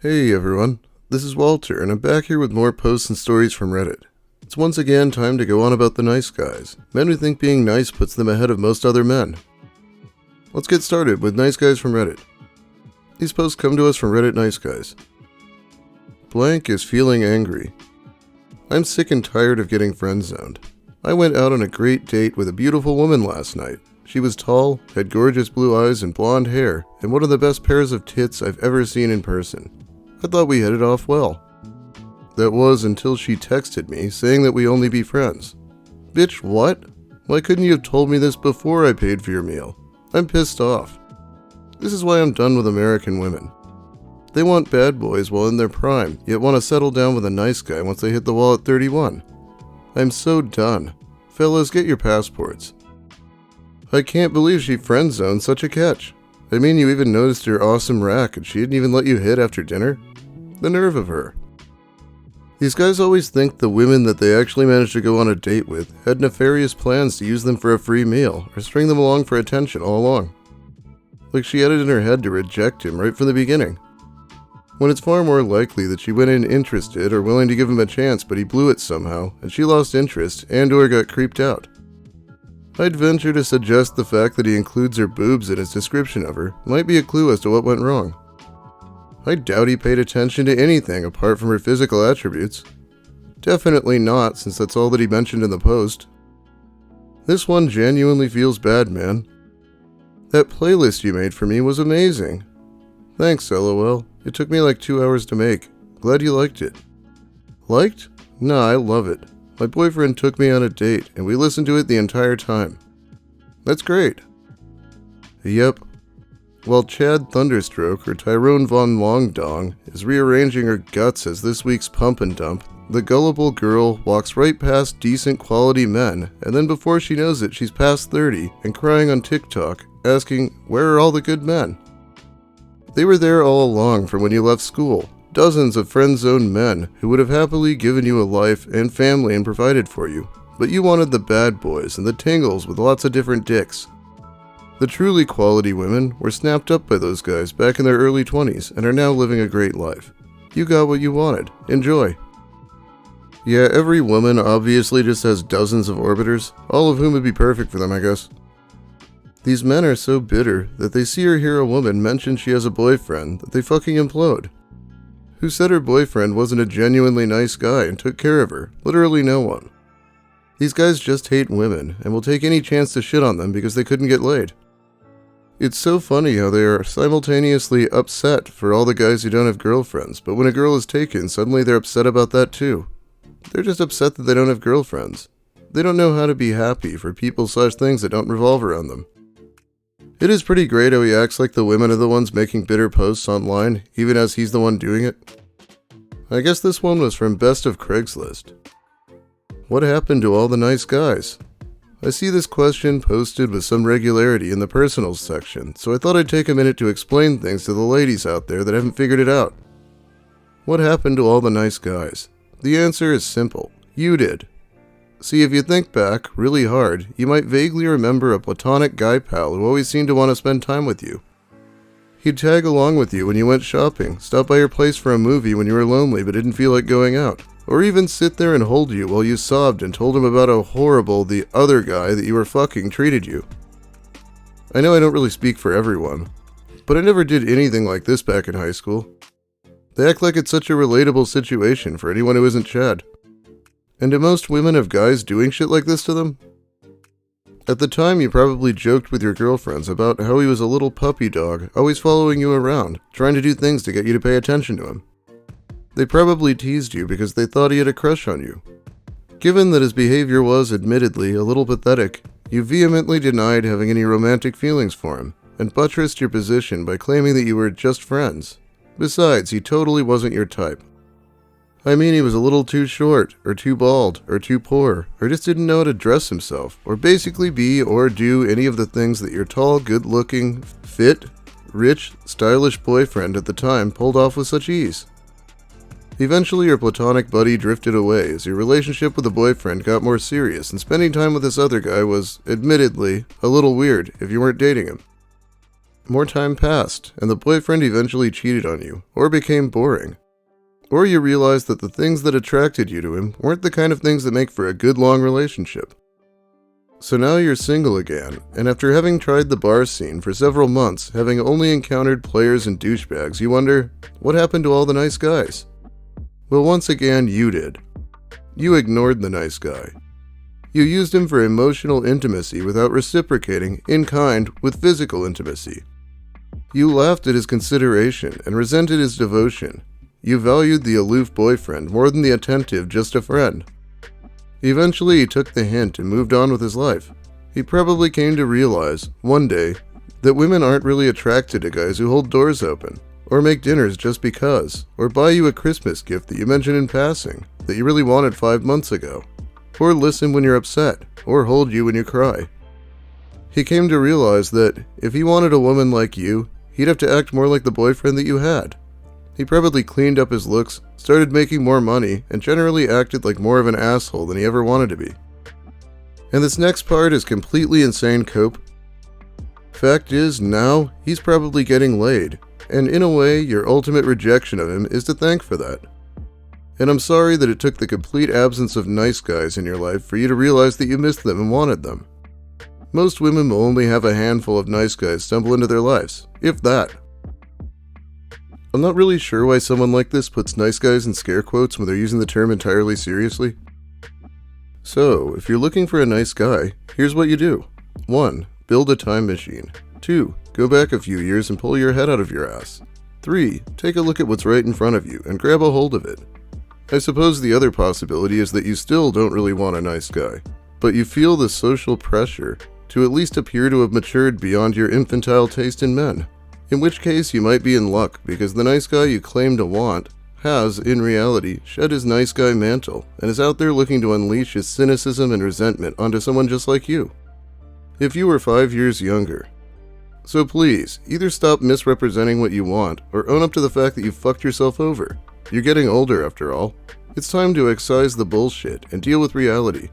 Hey everyone, this is Walter, and I'm back here with more posts and stories from Reddit. It's once again time to go on about the nice guys, men who think being nice puts them ahead of most other men. Let's get started with nice guys from Reddit. These posts come to us from Reddit Nice Guys. Blank is feeling angry. I'm sick and tired of getting friend-zoned. I went out on a great date with a beautiful woman last night. She was tall, had gorgeous blue eyes and blonde hair, and one of the best pairs of tits I've ever seen in person. I thought we hit it off well. That was until she texted me saying that we only be friends. Bitch, what? Why couldn't you have told me this before I paid for your meal? I'm pissed off. This is why I'm done with American women. They want bad boys while in their prime, yet want to settle down with a nice guy once they hit the wall at 31. I'm so done. Fellas, get your passports. I can't believe she friend-zoned such a catch. I mean, you even noticed her awesome rack and she didn't even let you hit after dinner? The nerve of her. These guys always think the women that they actually managed to go on a date with had nefarious plans to use them for a free meal or string them along for attention all along. Like she had it in her head to reject him right from the beginning. When it's far more likely that she went in interested or willing to give him a chance, but he blew it somehow and she lost interest and/or got creeped out. I'd venture to suggest the fact that he includes her boobs in his description of her might be a clue as to what went wrong. I doubt he paid attention to anything apart from her physical attributes. Definitely not, since that's all that he mentioned in the post. This one genuinely feels bad, man. That playlist you made for me was amazing. Thanks, LOL. It took me like 2 hours to make. Glad you liked it. Liked? Nah, I love it. My boyfriend took me on a date, and we listened to it the entire time. That's great. Yep. While Chad Thunderstroke or Tyrone Von Longdong is rearranging her guts as this week's pump and dump, the gullible girl walks right past decent quality men, and then before she knows it, she's past 30 and crying on TikTok, asking, where are all the good men? They were there all along from when you left school. Dozens of friend-zoned men who would have happily given you a life and family and provided for you, but you wanted the bad boys and the tingles with lots of different dicks. The truly quality women were snapped up by those guys back in their early 20s and are now living a great life. You got what you wanted. Enjoy. Yeah, every woman obviously just has dozens of orbiters, all of whom would be perfect for them, I guess. These men are so bitter that they see or hear a woman mention she has a boyfriend that they fucking implode. Who said her boyfriend wasn't a genuinely nice guy and took care of her? Literally no one. These guys just hate women and will take any chance to shit on them because they couldn't get laid. It's so funny how they are simultaneously upset for all the guys who don't have girlfriends, but when a girl is taken, suddenly they're upset about that too. They're just upset that they don't have girlfriends. They don't know how to be happy for people/things that don't revolve around them. It is pretty great how he acts like the women are the ones making bitter posts online, even as he's the one doing it. I guess this one was from Best of Craigslist. What happened to all the nice guys? I see this question posted with some regularity in the personals section, so I thought I'd take a minute to explain things to the ladies out there that haven't figured it out. What happened to all the nice guys? The answer is simple. You did. See, if you think back really hard, you might vaguely remember a platonic guy pal who always seemed to want to spend time with you. He'd tag along with you when you went shopping, stop by your place for a movie when you were lonely but didn't feel like going out, or even sit there and hold you while you sobbed and told him about how horrible the other guy that you were fucking treated you. I know I don't really speak for everyone, but I never did anything like this back in high school. They act like it's such a relatable situation for anyone who isn't Chad. And do most women have guys doing shit like this to them? At the time, you probably joked with your girlfriends about how he was a little puppy dog, always following you around, trying to do things to get you to pay attention to him. They probably teased you because they thought he had a crush on you. Given that his behavior was, admittedly, a little pathetic, you vehemently denied having any romantic feelings for him, and buttressed your position by claiming that you were just friends. Besides, he totally wasn't your type. I mean, he was a little too short, or too bald, or too poor, or just didn't know how to dress himself, or basically be or do any of the things that your tall, good-looking, fit, rich, stylish boyfriend at the time pulled off with such ease. Eventually, your platonic buddy drifted away as your relationship with the boyfriend got more serious, and spending time with this other guy was, admittedly, a little weird if you weren't dating him. more time passed, and the boyfriend eventually cheated on you, or became boring. Or you realized that the things that attracted you to him weren't the kind of things that make for a good long relationship. So now you're single again, and after having tried the bar scene for several months, having only encountered players and douchebags, you wonder, what happened to all the nice guys? Well, once again, you did. You ignored the nice guy. You used him for emotional intimacy without reciprocating, in kind, with physical intimacy. You laughed at his consideration and resented his devotion. You valued the aloof boyfriend more than the attentive just a friend. Eventually, he took the hint and moved on with his life. He probably came to realize, one day, that women aren't really attracted to guys who hold doors open, or make dinners just because, or buy you a Christmas gift that you mentioned in passing, that you really wanted 5 months ago, or listen when you're upset, or hold you when you cry. He came to realize that, if he wanted a woman like you, he'd have to act more like the boyfriend that you had. He probably cleaned up his looks, started making more money, and generally acted like more of an asshole than he ever wanted to be. And this next part is completely insane, Cope. Fact is, now, he's probably getting laid, and in a way, your ultimate rejection of him is to thank for that. And I'm sorry that it took the complete absence of nice guys in your life for you to realize that you missed them and wanted them. Most women will only have a handful of nice guys stumble into their lives, if that. I'm not really sure why someone like this puts nice guys in scare quotes when they're using the term entirely seriously. So, if you're looking for a nice guy, here's what you do. 1. Build a time machine. 2. Go back a few years and pull your head out of your ass. 3. Take a look at what's right in front of you and grab a hold of it. I suppose the other possibility is that you still don't really want a nice guy, but you feel the social pressure to at least appear to have matured beyond your infantile taste in men. In which case, you might be in luck because the nice guy you claim to want has, in reality, shed his nice guy mantle and is out there looking to unleash his cynicism and resentment onto someone just like you. If you were 5 years younger. So please, either stop misrepresenting what you want or own up to the fact that you fucked yourself over. You're getting older after all. It's time to excise the bullshit and deal with reality.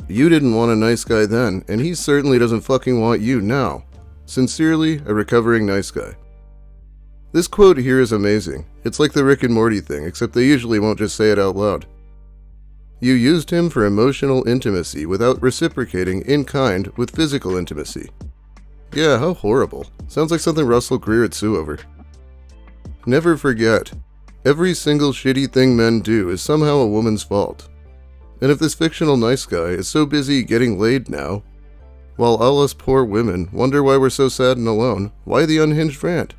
You didn't want a nice guy then, and he certainly doesn't fucking want you now. Sincerely, a recovering nice guy. This quote here is amazing. It's like the Rick and Morty thing, except they usually won't just say it out loud. You used him for emotional intimacy without reciprocating in kind with physical intimacy. Yeah, how horrible. Sounds like something Russell Greer would sue over. Never forget, every single shitty thing men do is somehow a woman's fault. And if this fictional nice guy is so busy getting laid now, while all us poor women wonder why we're so sad and alone, why the unhinged rant?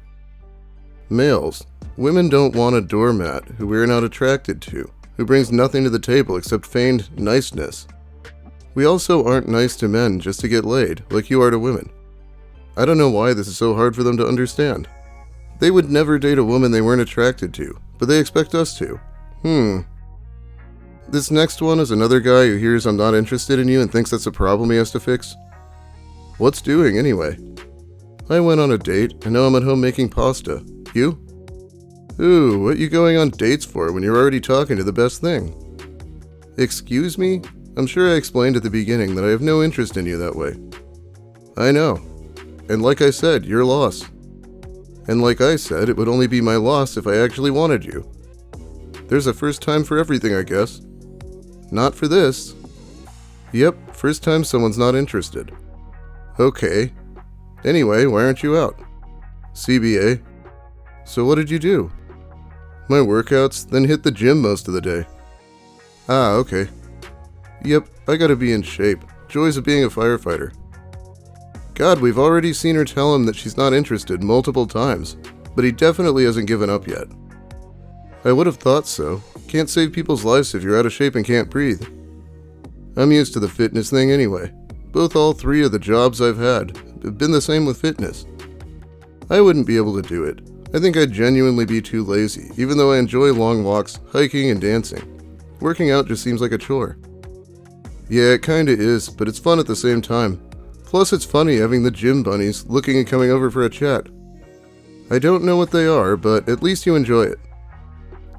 Males, women don't want a doormat who we're not attracted to, who brings nothing to the table except feigned niceness. We also aren't nice to men just to get laid, like you are to women. I don't know why this is so hard for them to understand. They would never date a woman they weren't attracted to, but they expect us to. This next one is another guy who hears I'm not interested in you and thinks that's a problem he has to fix. What's doing anyway? I went on a date, and now I'm at home making pasta. You? Ooh, what you going on dates for when you're already talking to the best thing? Excuse me? I'm sure I explained at the beginning that I have no interest in you that way. I know. And like I said, your loss. And like I said, it would only be my loss if I actually wanted you. There's a first time for everything, I guess. Not for this. Yep, first time someone's not interested. Okay. Anyway, why aren't you out? CBA. So what did you do? My workouts, then hit the gym most of the day. Ah, okay. Yep, I gotta be in shape. Joys of being a firefighter. God, we've already seen her tell him that she's not interested multiple times, but he definitely hasn't given up yet. I would have thought so. Can't save people's lives if you're out of shape and can't breathe. I'm used to the fitness thing anyway. All three of the jobs I've had have been the same with fitness. I wouldn't be able to do it. I think I'd genuinely be too lazy, even though I enjoy long walks, hiking, and dancing. Working out just seems like a chore. Yeah, it kinda is, but it's fun at the same time. Plus it's funny having the gym bunnies looking and coming over for a chat. I don't know what they are, but at least you enjoy it.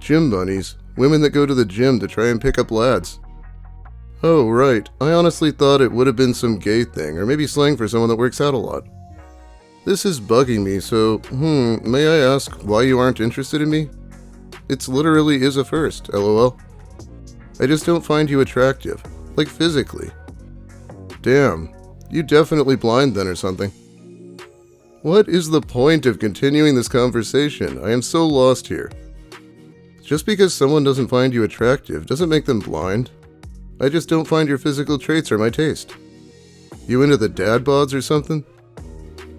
Gym bunnies, women that go to the gym to try and pick up lads. Oh, right. I honestly thought it would have been some gay thing, or maybe slang for someone that works out a lot. This is bugging me, so, may I ask why you aren't interested in me? It's literally is a first, lol. I just don't find you attractive, like physically. Damn, you definitely blind then or something. What is the point of continuing this conversation? I am so lost here. Just because someone doesn't find you attractive doesn't make them blind. I just don't find your physical traits are my taste. You into the dad bods or something?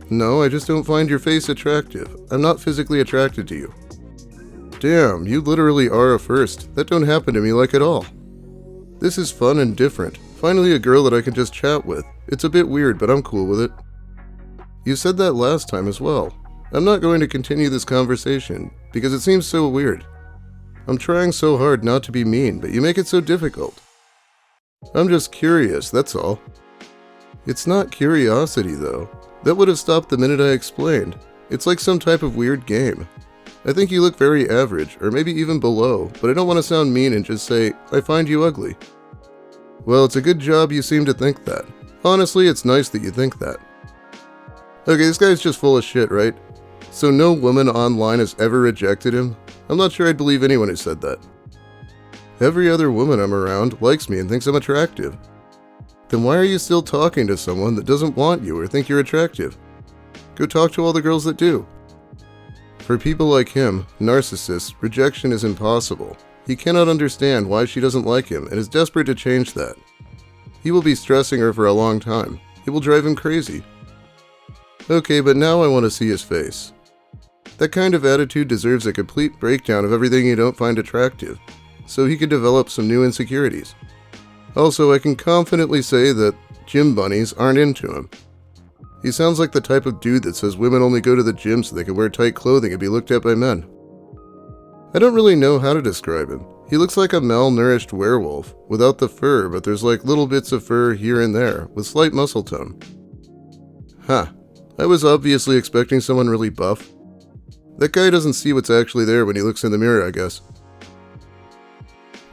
No, I just don't find your face attractive. I'm not physically attracted to you. Damn, you literally are a first. That don't happen to me like at all. This is fun and different. Finally a girl that I can just chat with. It's a bit weird, but I'm cool with it. You said that last time as well. I'm not going to continue this conversation, because it seems so weird. I'm trying so hard not to be mean, but you make it so difficult. I'm just curious, that's all. It's not curiosity, though. That would have stopped the minute I explained. It's like some type of weird game. I think you look very average, or maybe even below, but I don't want to sound mean and just say, I find you ugly. Well, it's a good job you seem to think that. Honestly, it's nice that you think that. Okay, this guy's just full of shit, right? So no woman online has ever rejected him? I'm not sure I'd believe anyone who said that. Every other woman I'm around likes me and thinks I'm attractive. Then why are you still talking to someone that doesn't want you or think you're attractive? Go talk to all the girls that do. For people like him, narcissists, rejection is impossible. He cannot understand why she doesn't like him and is desperate to change that. He will be stressing her for a long time. It will drive him crazy. Okay, but now I want to see his face. That kind of attitude deserves a complete breakdown of everything you don't find attractive, so he can develop some new insecurities. Also, I can confidently say that gym bunnies aren't into him. He sounds like the type of dude that says women only go to the gym so they can wear tight clothing and be looked at by men. I don't really know how to describe him. He looks like a malnourished werewolf, without the fur, but there's like little bits of fur here and there, with slight muscle tone. Huh. I was obviously expecting someone really buff. That guy doesn't see what's actually there when he looks in the mirror, I guess.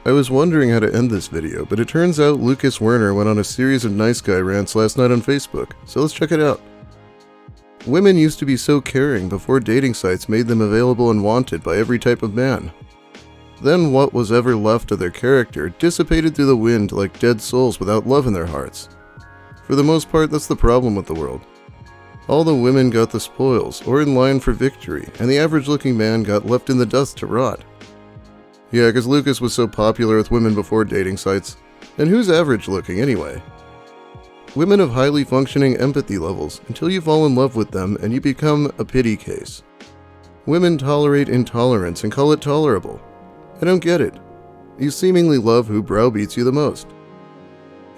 I was wondering how to end this video, but it turns out Lucas Werner went on a series of nice guy rants last night on Facebook, so let's check it out. Women used to be so caring before dating sites made them available and wanted by every type of man. Then what was ever left of their character dissipated through the wind like dead souls without love in their hearts. For the most part, that's the problem with the world. All the women got the spoils, or in line for victory, and the average-looking man got left in the dust to rot. Yeah, because Lucas was so popular with women before dating sites. And who's average-looking anyway? Women have highly functioning empathy levels until you fall in love with them and you become a pity case. Women tolerate intolerance and call it tolerable. I don't get it. You seemingly love who browbeats you the most.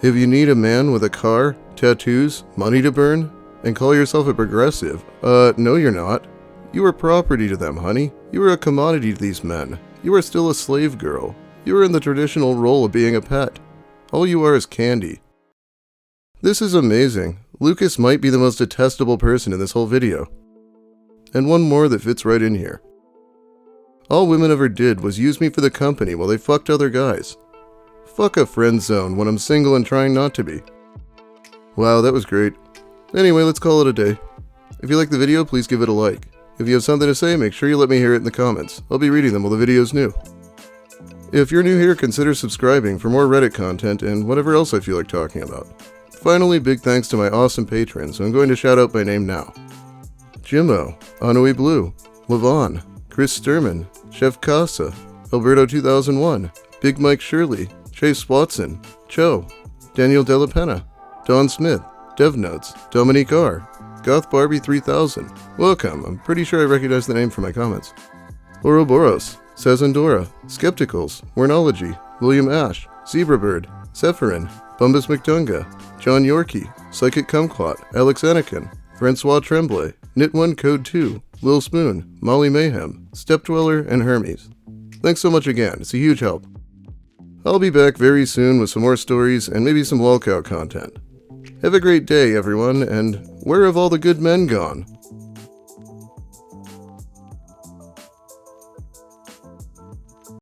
If you need a man with a car, tattoos, money to burn, and call yourself a progressive, no you're not. You are property to them, honey. You are a commodity to these men. You are still a slave girl. You are in the traditional role of being a pet. All you are is candy. This is amazing. Lucas might be the most detestable person in this whole video. And one more that fits right in here. All women ever did was use me for the company while they fucked other guys. Fuck a friend zone when I'm single and trying not to be. Wow, that was great. Anyway, let's call it a day. If you like the video, please give it a like. If you have something to say, make sure you let me hear it in the comments. I'll be reading them while the video's new. If you're new here, consider subscribing for more Reddit content and whatever else I feel like talking about. Finally, big thanks to my awesome patrons, who I'm going to shout out by name now. Jimmo, Anoi Blue, Levon, Chris Sturman, Chef Casa, Alberto 2001, Big Mike Shirley, Chase Watson, Cho, Daniel Della Pena, Don Smith, DevNotes, Dominique R., Goth Barbie 3000. Welcome, I'm pretty sure I recognize the name from my comments. Ouroboros, Sazandora, Skepticals, Wernology, William Ash, Zebrabird, Sephirin, Bumbus McDunga, John Yorkie, Psychic Kumquat, Alex Anakin, Francois Tremblay, Knit1 Code 2, Lil Spoon, Molly Mayhem, Stepdweller, and Hermes. Thanks so much again, it's a huge help. I'll be back very soon with some more stories and maybe some walkout content. Have a great day, everyone, and where have all the good men gone?